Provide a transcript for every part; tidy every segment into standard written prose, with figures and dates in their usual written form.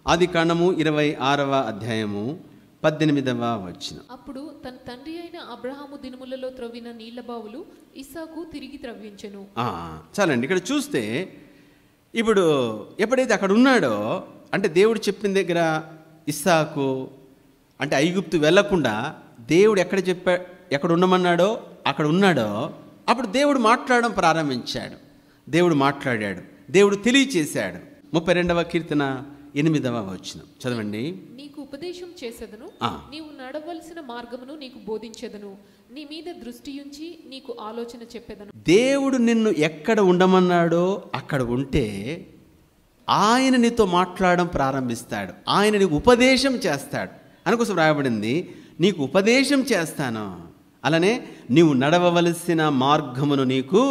ఆదికాండము 26వ అధ్యాయము 18వ వచనం. అప్పుడు తన తండ్రి అయిన అబ్రహాము దినములలో త్రవ్విన నీళ్ల బావులు ఇస్సాకు తిరిగి త్రవ్వించెను. చాలండి. ఇక్కడ చూస్తే ఇప్పుడు ఎప్పుడైతే అక్కడ ఉన్నాడో, అంటే దేవుడు చెప్పిన దగ్గర ఇస్సాకు అంటే ఐగుప్తు వెళ్లకుండా దేవుడు ఎక్కడ ఉండమన్నాడో అక్కడ ఉన్నాడో, అప్పుడు దేవుడు మాట్లాడడం ప్రారంభించాడు. దేవుడు మాట్లాడాడు, దేవుడు తెలియచేశాడు. 32వ కీర్తన 8వ వచనం చదవండి. నీకు ఉపదేశం చేసేదను, నీవు నడవలసిన మార్గమును నీకు బోధించెదను, నీ మీద దృష్టి ఉంచి నీకు ఆలోచన చెప్పెదను. దేవుడు నిన్ను ఎక్కడ ఉండమన్నాడో అక్కడ ఉంటే ఆయన నీతో మాట్లాడడం ప్రారంభిస్తాడు. ఆయన నీకు ఉపదేశం చేస్తాడు. అందుకోసం రాయబడింది, నీకు ఉపదేశం చేస్తాను, అలానే నీవు నడవవలసిన మార్గమును నీకు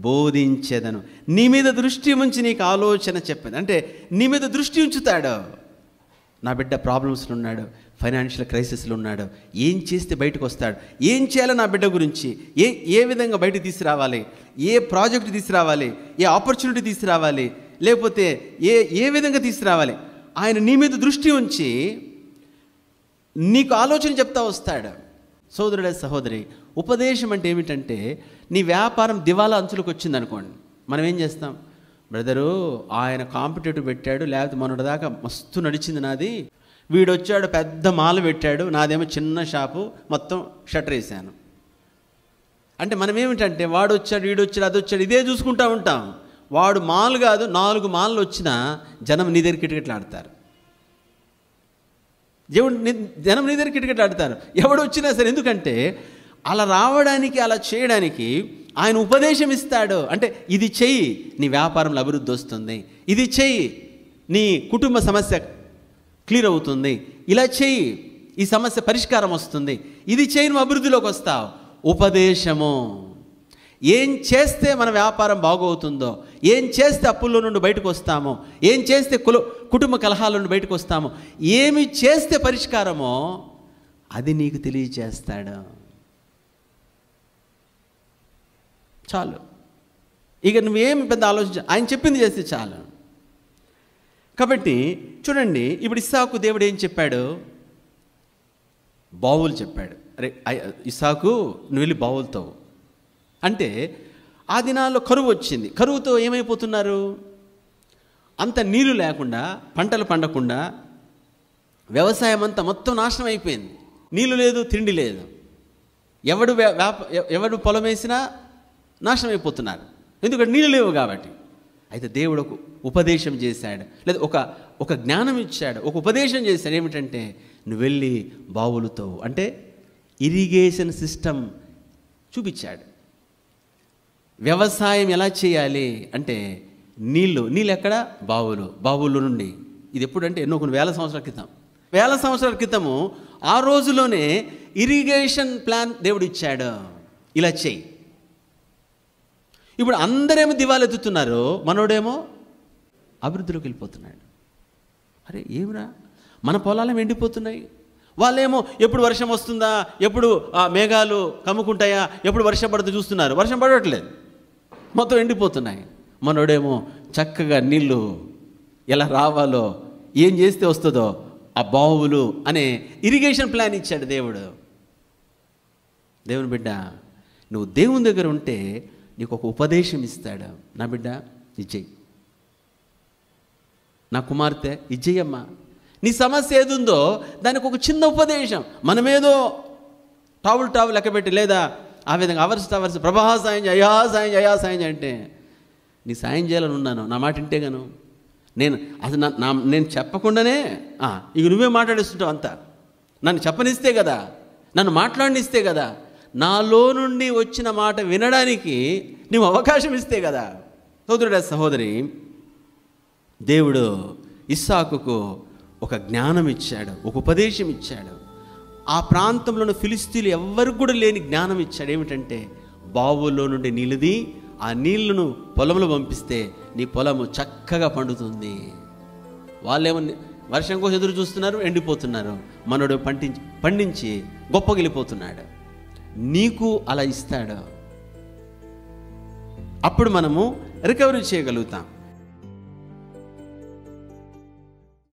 బోధించేదను, నీ మీద దృష్టి ఉంచి నీకు ఆలోచన చెప్పేది. అంటే నీ మీద దృష్టి ఉంచుతాడు. నా బిడ్డ ప్రాబ్లమ్స్లో ఉన్నాడు, ఫైనాన్షియల్ క్రైసిస్లో ఉన్నాడు, ఏం చేస్తే బయటకు వస్తాడు, ఏం చేయాలో నా బిడ్డ గురించి, ఏ విధంగా బయటకు తీసుకురావాలి, ఏ ప్రాజెక్ట్ తీసుకురావాలి, ఏ ఆపర్చునిటీ తీసుకురావాలి, లేకపోతే ఏ విధంగా తీసుకురావాలి, ఆయన నీ మీద దృష్టి ఉంచి నీకు ఆలోచన చెప్తా వస్తాడు. సోదరుడే సహోదరి, ఉపదేశం అంటే ఏమిటంటే, నీ వ్యాపారం దివాలా అంచులకు వచ్చింది అనుకోండి, మనం ఏం చేస్తాం? బ్రదరు ఆయన కాంపిటేటివ్ పెట్టాడు, లేకపోతే మొన్నటిదాకా మస్తు నడిచింది నాది, వీడు వచ్చాడు పెద్ద మాల పెట్టాడు, నాదేమో చిన్న షాపు, మొత్తం షట్టర్ వేసాను. అంటే మనం ఏమిటంటే, వాడు వచ్చాడు, వీడు వచ్చాడు, అది వచ్చాడు, ఇదే చూసుకుంటూ ఉంటాం. వాడు మాలు కాదు, 4 మాలలు వచ్చినా జనం నీ దగ్గర కిటకిటలు ఆడతారు. జనం నీ దగ్గర కిటకిటలు ఆడతారు ఎవడు వచ్చినా సరే. ఎందుకంటే అలా రావడానికి, అలా చేయడానికి ఆయన ఉపదేశం ఇస్తాడు. అంటే ఇది చెయ్యి, నీ వ్యాపారంలో అభివృద్ధి వస్తుంది, ఇది చెయ్యి, నీ కుటుంబ సమస్య క్లియర్ అవుతుంది, ఇలా చెయ్యి, ఈ సమస్య పరిష్కారం వస్తుంది, ఇది చెయ్యి, నువ్వు అభివృద్ధిలోకి వస్తావు. ఉపదేశము. ఏం చేస్తే మన వ్యాపారం బాగవుతుందో, ఏం చేస్తే అప్పుల్లో నుండి బయటకు వస్తామో, ఏం చేస్తే కుటుంబ కలహాల నుండి బయటకు వస్తామో, ఏమి చేస్తే పరిష్కారమో అది నీకు తెలియచేస్తాడు. చాలు. ఇక నువ్వేమి పెద్ద ఆలోచించ, ఆయన చెప్పింది చేస్తే చాలు. కాబట్టి చూడండి, ఇప్పుడు ఇస్సాకు దేవుడు ఏం చెప్పాడు? బావులు చెప్పాడు. అరే ఇస్సాకు, నువ్వు వెళ్ళి బావులతో అంటే, ఆ దినాల్లో కరువు వచ్చింది. కరువుతో ఏమైపోతున్నారు? అంత నీళ్లు లేకుండా, పంటలు పండకుండా, వ్యవసాయం అంతా మొత్తం నాశనం అయిపోయింది. నీళ్లు లేదు, తిండి లేదు. ఎవడు పొలం వేసినా నాశనం అయిపోతున్నారు, ఎందుకంటే నీళ్ళు లేవు కాబట్టి. అయితే దేవుడు ఒక ఉపదేశం చేశాడు, లేదా ఒక జ్ఞానం ఇచ్చాడు, ఒక ఉపదేశం చేశాడు. ఏమిటంటే, నువ్వు వెళ్ళి బావులతో, అంటే ఇరిగేషన్ సిస్టమ్ చూపించాడు. వ్యవసాయం ఎలా చేయాలి అంటే, నీళ్ళు ఎక్కడ? బావుల నుండి. ఇది ఎప్పుడంటే కొన్ని వేల సంవత్సరాల క్రితము ఆ రోజులోనే ఇరిగేషన్ ప్లాన్ దేవుడు ఇచ్చాడు, ఇలా చెయ్యి. ఇప్పుడు అందరేమో దివాలెత్తుతున్నారు, మనోడేమో అభివృద్ధిలోకి వెళ్ళిపోతున్నాడు. అరే ఏమిరా, మన పొలాలు ఎండిపోతున్నాయి, వాళ్ళేమో ఎప్పుడు వర్షం వస్తుందా, ఎప్పుడు మేఘాలు కమ్ముకుంటాయా, ఎప్పుడు వర్షం పడుతూ చూస్తున్నారు, వర్షం పడట్లేదు, మొత్తం ఎండిపోతున్నాయి. మనోడేమో చక్కగా నీళ్ళు ఎలా రావాలో, ఏం చేస్తే వస్తుందో ఆ బావులు అనే ఇరిగేషన్ ప్లాన్ ఇచ్చాడు దేవుడు. దేవుని బిడ్డ, నువ్వు దేవుని దగ్గర ఉంటే నీకు ఒక ఉపదేశం ఇస్తాడు. నా బిడ్డ ఇచ్చేయి, నా కుమార్తె ఇచ్చేయమ్మా, నీ సమస్య ఏదుందో దానికి ఒక చిన్న ఉపదేశం. మనమేదో టావులు లెక్కబెట్టి, లేదా ఆ విధంగా అవర్స్ ప్రభా సాయం చేయ, అయా సాయం అంటే, నీ సాయం చేయాలని ఉన్నాను, నా మాట వింటేగాను. నేను చెప్పకుండానే ఇక నువ్వే మాట్లాడిస్తుంటావు అంతా. నన్ను చెప్పనిస్తే కదా, నన్ను మాట్లాడినిస్తే కదా, నాలో నుండి వచ్చిన మాట వినడానికి నువ్వు అవకాశం ఇస్తే కదా. సోదరుడా సహోదరి, దేవుడు ఇస్సాకుకు ఒక జ్ఞానం ఇచ్చాడు, ఒక ఉపదేశం ఇచ్చాడు. ఆ ప్రాంతంలోని ఫిలిస్తీన్లు ఎవ్వరికి కూడా లేని జ్ఞానం ఇచ్చాడు. ఏమిటంటే, బావుల్లో నుండి నీళ్ళది, ఆ నీళ్లను పొలంలో పంపిస్తే నీ పొలము చక్కగా పండుతుంది. వాళ్ళేమో వర్షం కోసం ఎదురు చూస్తున్నారు, ఎండిపోతున్నారు. మనోడు పండించి గొప్పగా వెళ్ళిపోతున్నాడు. నీకు అలా ఇస్తాడు, అప్పుడు మనము రికవరీ చేయగలుగుతాం.